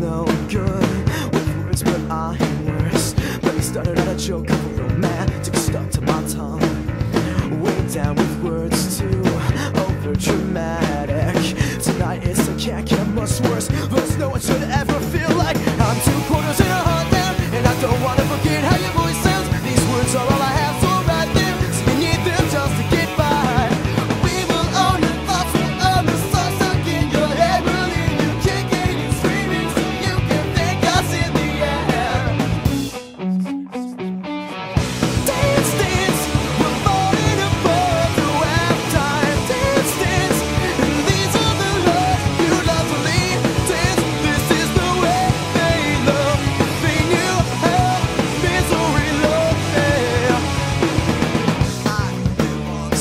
no good with words, but I am worse. But he started out a joke of a romantic stuck to my tongue. Way down with words too over dramatic. Tonight it's a can't get much worse. There's no one should ever feel like I'm 2 quarters and a heart down, and I don't wanna forget how your voice sounds. These words are all I have, so right there, so you need them just to get by. We will own the thoughts, we'll own the songs stuck in your head. We'll leave you kicking and screaming so you can thank us in the air. Dance, dance, we're falling apart through halftime. Dance, dance, and these are the loves you love to leave. Dance, this is the way they love. If they knew how misery loved them. I want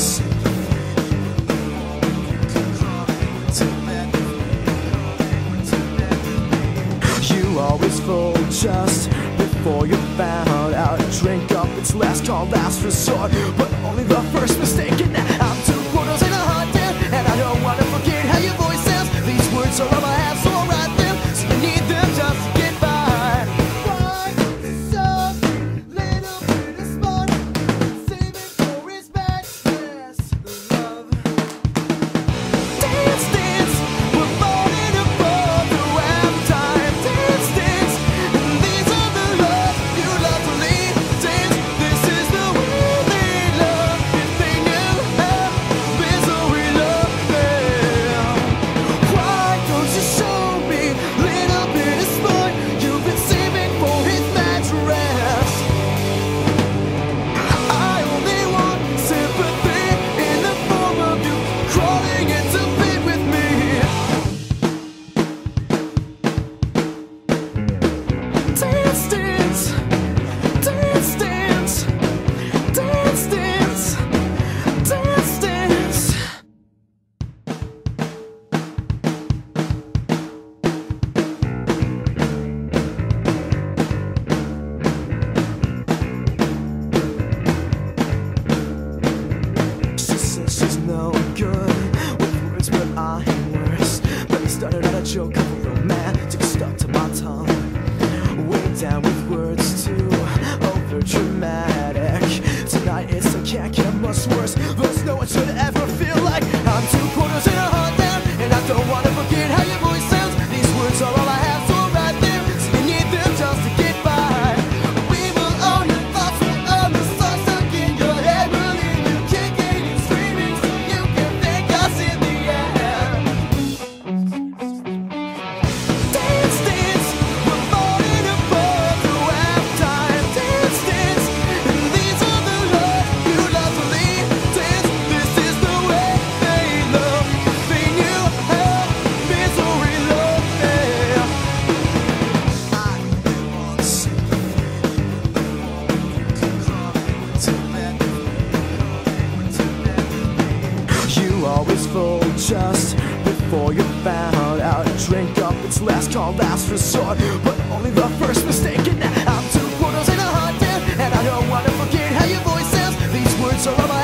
you always fold just before you're found out. Drink up, it's last call, last resort, but only the first mistake. And now I'm 2 quarters and a heart down, and I don't wanna forget how your voice sounds. These words are all I have, so I'll write them, so you need them just to get by. Why some little bit of smart, save it for his madness, love. Dance, dance, we're falling apart through halftime. Dance, dance, and these are the loves you love to leave. Dance, this is the way they love. If they knew how misery loved them. Why don't you show me a little bit of sport you've been saving for his mattress? I only want sympathy in the form of you crawling into bed with me. Dance, dance, dance, dance, dance, dance, dance, dance. She says she's no good with words, but I am worse. But he started out a joke of a romantic stuck to my tongue. Way down with words too over dramatic. Tonight it's a can't get much worse. There's no one should ever feel like I'm 2 quarters and a heart down, and I don't wanna forget how your voice sounds. These words are all I have, so right there, so you need them just to get by. We will own your thoughts, we'll own the songs stuck in your head. We'll leave you kicking and screaming so you can thank us in the air. Dance, dance, we're falling apart through halftime. Dance, dance, and these are the loves you love to leave. Dance, this is the way they love. If they knew how misery loved them. I want you always fold just before you're found out. Drink up, it's last call, last resort, but only the first mistake. And now I'm 2 quarters and a heart down, and I don't wanna forget how your voice sounds. These words are all I